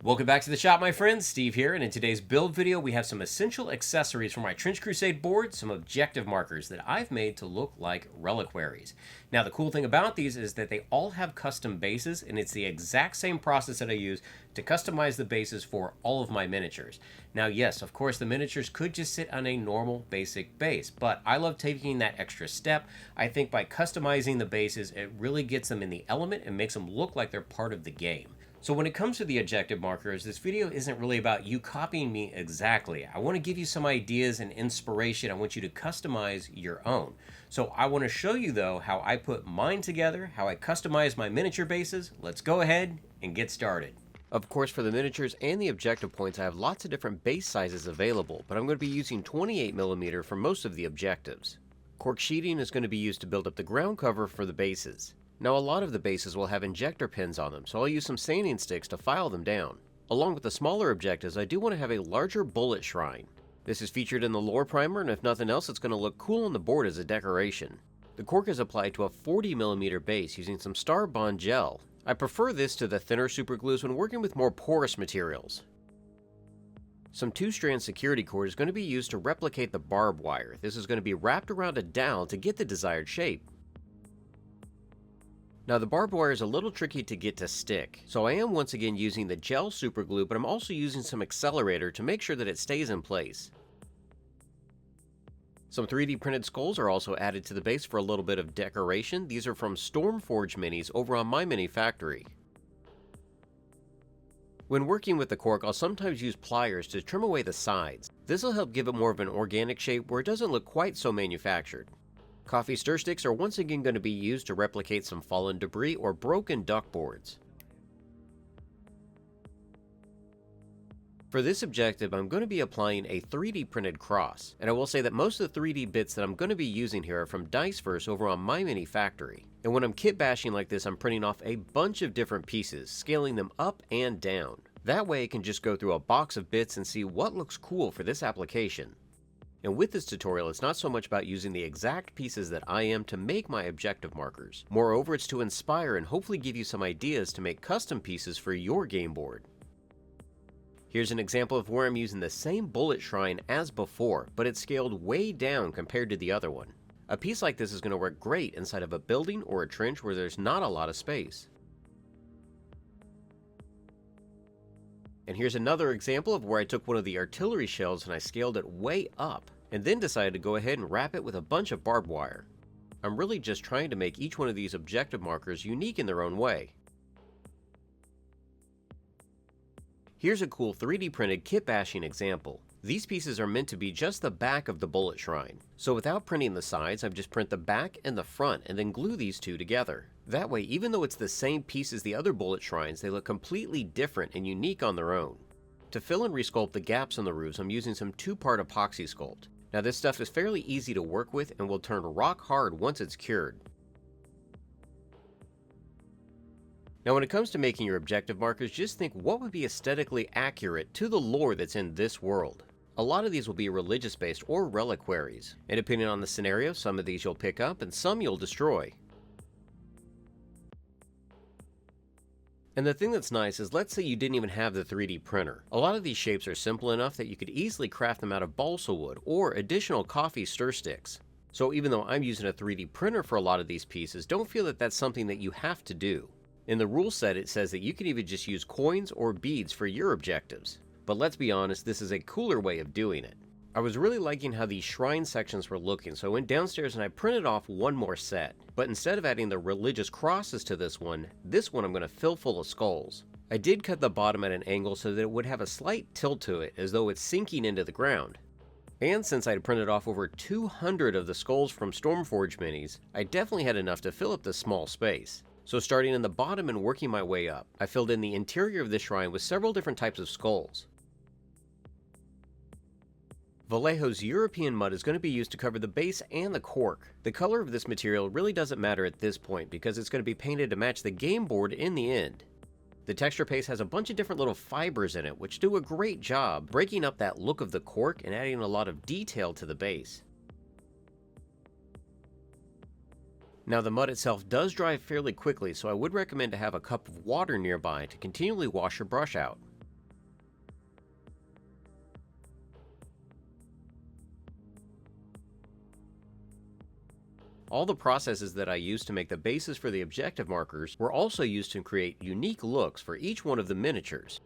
Welcome back to the shop, my friends. Steve here, and in today's build video we have some essential accessories for my Trench Crusade board, some objective markers that I've made to look like reliquaries. Now the cool thing about these is that they all have custom bases, and it's the exact same process that I use to customize the bases for all of my miniatures. Now yes, of course the miniatures could just sit on a normal basic base, but I love taking that extra step. I think by customizing the bases it really gets them in the element and makes them look like they're part of the game. So when it comes to the objective markers, this video isn't really about you copying me exactly. I want to give you some ideas and inspiration. I want you to customize your own. So I want to show you though how I put mine together, how I customize my miniature bases. Let's go ahead and get started. Of course, for the miniatures and the objective points, I have lots of different base sizes available, but I'm going to be using 28mm for most of the objectives. Cork sheeting is going to be used to build up the ground cover for the bases. Now a lot of the bases will have injector pins on them, so I'll use some sanding sticks to file them down. Along with the smaller objectives, I do want to have a larger bullet shrine. This is featured in the lore primer, and if nothing else, it's going to look cool on the board as a decoration. The cork is applied to a 40mm base using some Star Bond gel. I prefer this to the thinner superglues when working with more porous materials. Some 2-strand security cord is going to be used to replicate the barbed wire. This is going to be wrapped around a dowel to get the desired shape. Now the barbed wire is a little tricky to get to stick, so I am once again using the gel superglue, but I'm also using some accelerator to make sure that it stays in place. Some 3D printed skulls are also added to the base for a little bit of decoration. These are from StormForge minis over on my mini factory. When working with the cork, I'll sometimes use pliers to trim away the sides. This will help give it more of an organic shape where it doesn't look quite so manufactured. Coffee stir sticks are once again going to be used to replicate some fallen debris or broken duck boards. For this objective, I'm going to be applying a 3D printed cross, and I will say that most of the 3D bits that I'm going to be using here are from Diceverse over on my mini factory. And when I'm kit bashing like this, I'm printing off a bunch of different pieces, scaling them up and down. That way I can just go through a box of bits and see what looks cool for this application. And with this tutorial, it's not so much about using the exact pieces that I am to make my objective markers. Moreover, it's to inspire and hopefully give you some ideas to make custom pieces for your game board. Here's an example of where I'm using the same bullet shrine as before, but it's scaled way down compared to the other one. A piece like this is going to work great inside of a building or a trench where there's not a lot of space. And here's another example of where I took one of the artillery shells and I scaled it way up, and then decided to go ahead and wrap it with a bunch of barbed wire. I'm really just trying to make each one of these objective markers unique in their own way. Here's a cool 3D printed kitbashing example. These pieces are meant to be just the back of the bullet shrine. So without printing the sides, I've just print the back and the front and then glue these two together. That way, even though it's the same piece as the other bullet shrines, they look completely different and unique on their own. To fill and resculpt the gaps on the roofs, I'm using some 2-part epoxy sculpt. Now this stuff is fairly easy to work with and will turn rock hard once it's cured. Now when it comes to making your objective markers, just think what would be aesthetically accurate to the lore that's in this world. A lot of these will be religious based or reliquaries, and depending on the scenario, some of these you'll pick up and some you'll destroy. And the thing that's nice is, let's say you didn't even have the 3D printer. A lot of these shapes are simple enough that you could easily craft them out of balsa wood or additional coffee stir sticks. So even though I'm using a 3D printer for a lot of these pieces, don't feel that that's something that you have to do. In the rule set it says that you can even just use coins or beads for your objectives. But let's be honest, this is a cooler way of doing it. I was really liking how these shrine sections were looking, so I went downstairs and I printed off one more set. But instead of adding the religious crosses to this one I'm going to fill full of skulls. I did cut the bottom at an angle so that it would have a slight tilt to it, as though it's sinking into the ground. And since I had printed off over 200 of the skulls from StormForge minis, I definitely had enough to fill up this small space. So starting in the bottom and working my way up, I filled in the interior of the shrine with several different types of skulls. Vallejo's European mud is going to be used to cover the base and the cork. The color of this material really doesn't matter at this point because it's going to be painted to match the game board in the end. The texture paste has a bunch of different little fibers in it which do a great job breaking up that look of the cork and adding a lot of detail to the base. Now the mud itself does dry fairly quickly, so I would recommend to have a cup of water nearby to continually wash your brush out. All the processes that I used to make the bases for the objective markers were also used to create unique looks for each one of the miniatures.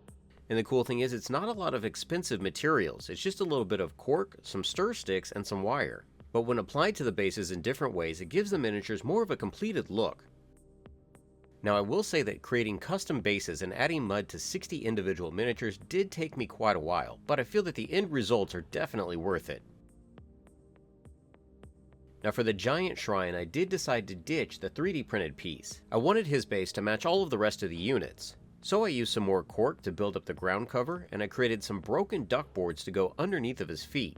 And the cool thing is, it's not a lot of expensive materials, it's just a little bit of cork, some stir sticks, and some wire. But when applied to the bases in different ways, it gives the miniatures more of a completed look. Now I will say that creating custom bases and adding mud to 60 individual miniatures did take me quite a while, but I feel that the end results are definitely worth it. Now for the giant shrine, I did decide to ditch the 3D printed piece. I wanted his base to match all of the rest of the units. So I used some more cork to build up the ground cover, and I created some broken duck boards to go underneath of his feet.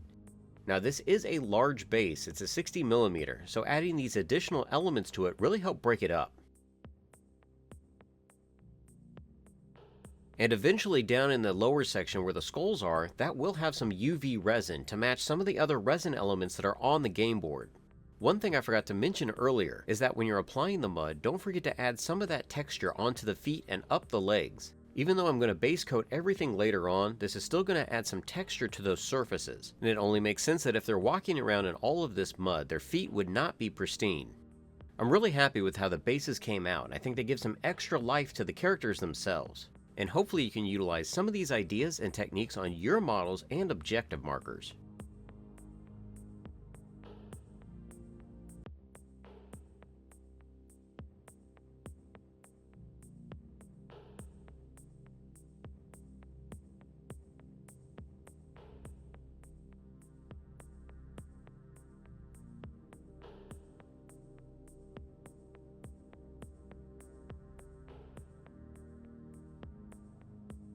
Now this is a large base, it's a 60mm, so adding these additional elements to it really helped break it up. And eventually down in the lower section where the skulls are, that will have some UV resin to match some of the other resin elements that are on the game board. One thing I forgot to mention earlier is that when you're applying the mud, don't forget to add some of that texture onto the feet and up the legs. Even though I'm going to base coat everything later on, this is still going to add some texture to those surfaces, and it only makes sense that if they're walking around in all of this mud, their feet would not be pristine. I'm really happy with how the bases came out, and I think they give some extra life to the characters themselves. And hopefully you can utilize some of these ideas and techniques on your models and objective markers.